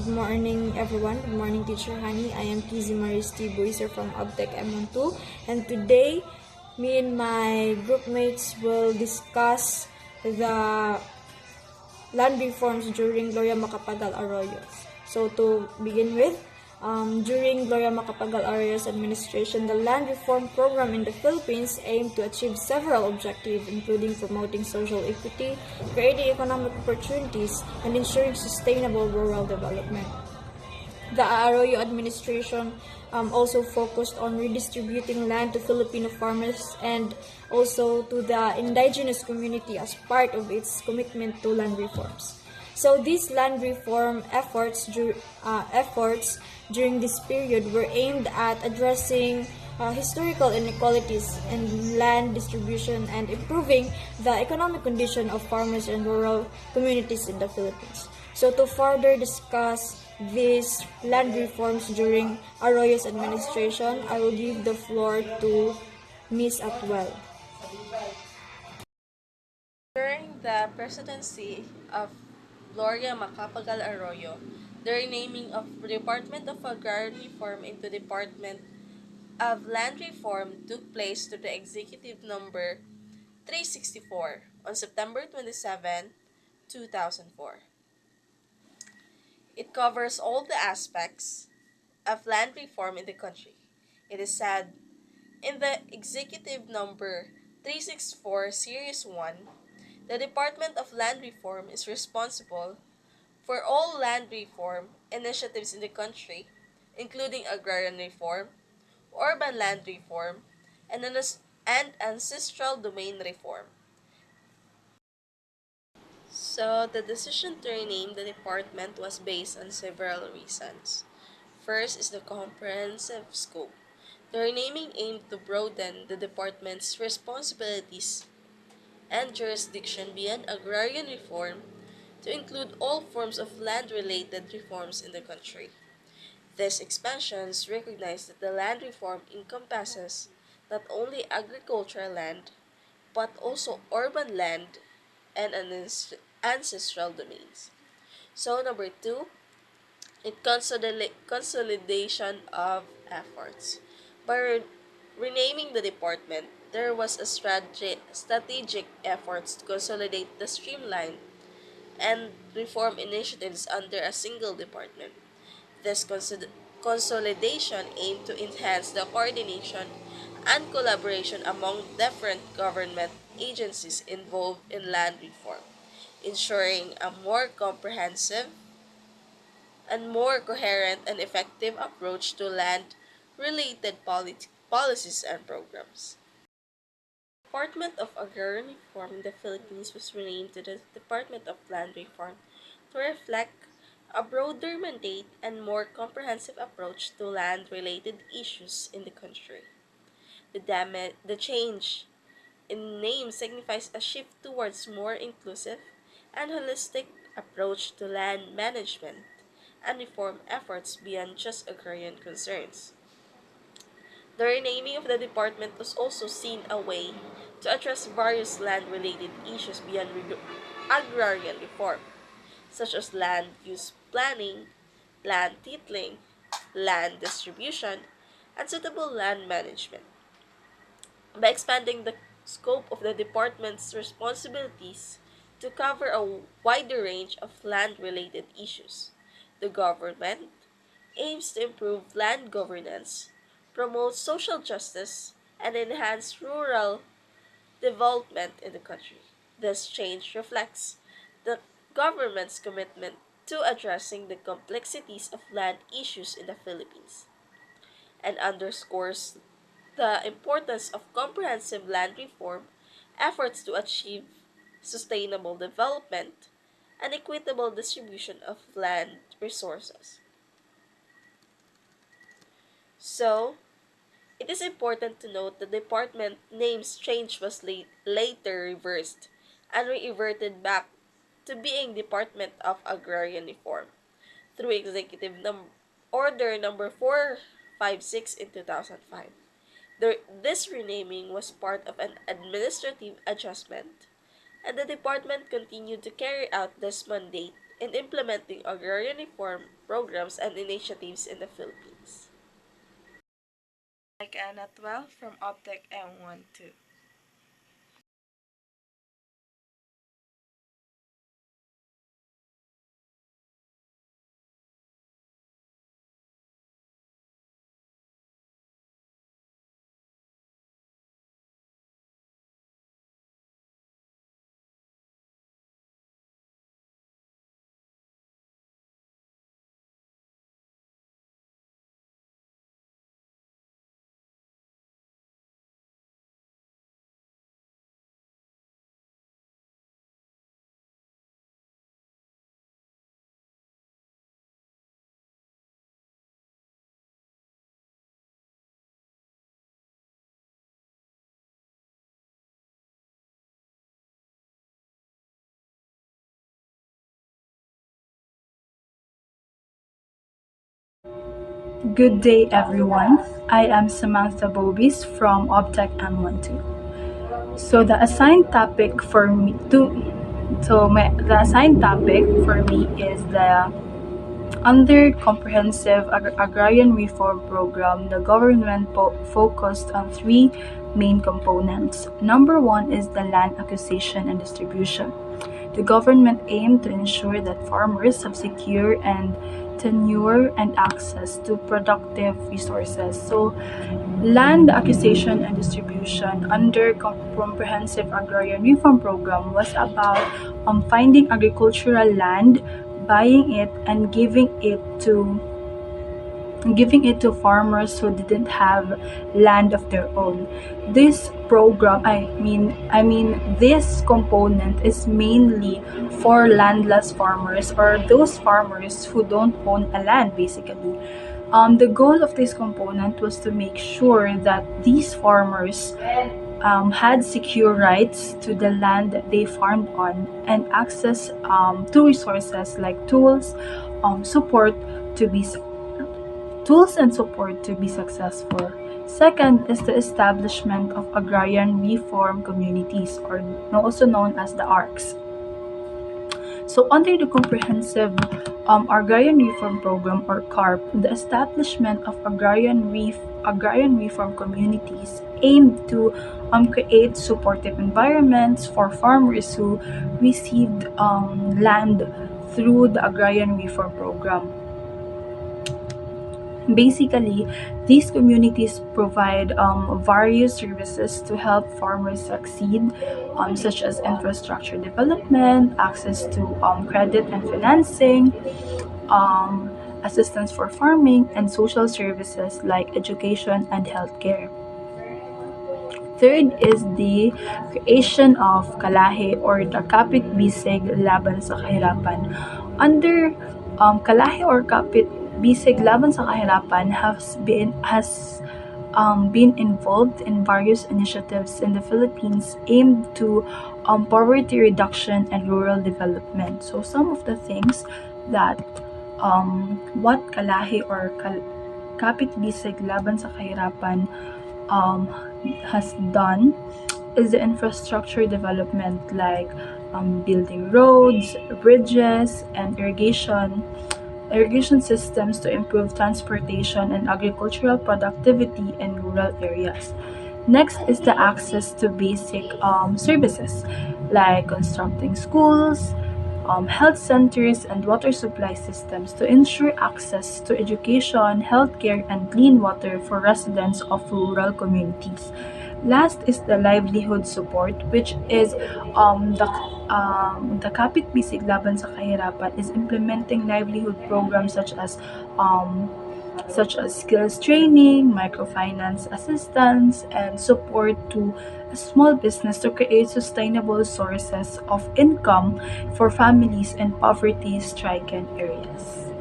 Good morning, everyone. Good morning, Teacher Honey. I am Kizzy Maristi Buiser from Abtech M12, and today, me and my group mates will discuss the land reforms during Gloria Makapagal Arroyo. So, to begin with, during Gloria Makapagal Arroyo's administration, the land reform program in the Philippines aimed to achieve several objectives, including promoting social equity, creating economic opportunities, and ensuring sustainable rural development. The Arroyo administration also focused on redistributing land to Filipino farmers and also to the indigenous community as part of its commitment to land reforms. So these land reform efforts during this period were aimed at addressing historical inequalities in land distribution and improving the economic condition of farmers and rural communities in the Philippines. So to further discuss these land reforms during Arroyo's administration, I will give the floor to Ms. Atwell. During the presidency of Gloria Makapagal Arroyo, the renaming of the Department of Agrarian Reform into Department of Land Reform took place to the Executive Number 364 on September 27, 2004. It covers all the aspects of land reform in the country. It is said in the Executive Number 364 Series 1, the Department of Land Reform is responsible for all land reform initiatives in the country, including agrarian reform, urban land reform, and ancestral domain reform. So, the decision to rename the department was based on several reasons. First is the comprehensive scope. The renaming aimed to broaden the department's responsibilities and jurisdiction beyond agrarian reform to include all forms of land-related reforms in the country. These expansions recognize that the land reform encompasses not only agricultural land, but also urban land and ancestral domains. So number two, consolidation of efforts. By renaming the department, there was a strategic efforts to consolidate the streamline and reform initiatives under a single department. This consolidation aimed to enhance the coordination and collaboration among different government agencies involved in land reform, ensuring a more comprehensive and more coherent and effective approach to land-related policies and programs. The Department of Agrarian Reform in the Philippines was renamed to the Department of Land Reform to reflect a broader mandate and more comprehensive approach to land-related issues in the country. The change in name signifies a shift towards more inclusive and holistic approach to land management and reform efforts beyond just agrarian concerns. The renaming of the department was also seen a way to address various land-related issues beyond agrarian reform, such as land use planning, land titling, land distribution, and suitable land management. By expanding the scope of the department's responsibilities to cover a wider range of land-related issues, the government aims to improve land governance, promote social justice, and enhance rural development in the country. This change reflects the government's commitment to addressing the complexities of land issues in the Philippines and underscores the importance of comprehensive land reform efforts to achieve sustainable development and equitable distribution of land resources. So, it is important to note the department name's change was later reversed and reverted back to being Department of Agrarian Reform through Order number 456 in 2005. This renaming was part of an administrative adjustment, and the department continued to carry out this mandate in implementing agrarian reform programs and initiatives in the Philippines. Like Anna 12 from Optech M12. Good day, everyone. I am Samantha Bobis from Optech M12. So the assigned topic for me the assigned topic for me is the under Comprehensive Agrarian Reform Program. The government focused on three main components. Number one is the land acquisition and distribution. The government aimed to ensure that farmers have secure and tenure and access to productive resources. So, land acquisition and distribution under Comprehensive Agrarian Reform Program was about finding agricultural land, buying it, and giving it to farmers who didn't have land of their own. This program, this component is mainly for landless farmers or those farmers who don't own a land, basically. The goal of this component was to make sure that these farmers had secure rights to the land that they farmed on and access to resources like support to be tools and support to be successful. Second is the establishment of agrarian reform communities, or also known as the ARCs. So, under the Comprehensive Agrarian Reform Program, or CARP, the establishment of agrarian reform communities aimed to create supportive environments for farmers who received land through the Agrarian Reform Program. Basically, these communities provide various services to help farmers succeed, such as infrastructure development, access to credit and financing, um, assistance for farming, and social services like education and healthcare. Third is the creation of Kalahe, or the Kapit Bisig Laban sa Kahirapan. Under Kalahe or Kapit Bisig Laban sa Kahirapan has been involved in various initiatives in the Philippines aimed to poverty reduction and rural development. So some of the things that what Kalahe or Kapit Bisig Laban sa Kahirapan um, has done is the infrastructure development, like building roads, bridges, and irrigation systems to improve transportation and agricultural productivity in rural areas. Next is the access to basic services like constructing schools, health centers, and water supply systems to ensure access to education, healthcare, and clean water for residents of rural communities. Last is the livelihood support, which is the Kapit Bisig Laban sa Kahirapan is implementing livelihood programs such as skills training, microfinance assistance, and support to a small business to create sustainable sources of income for families in poverty-stricken areas.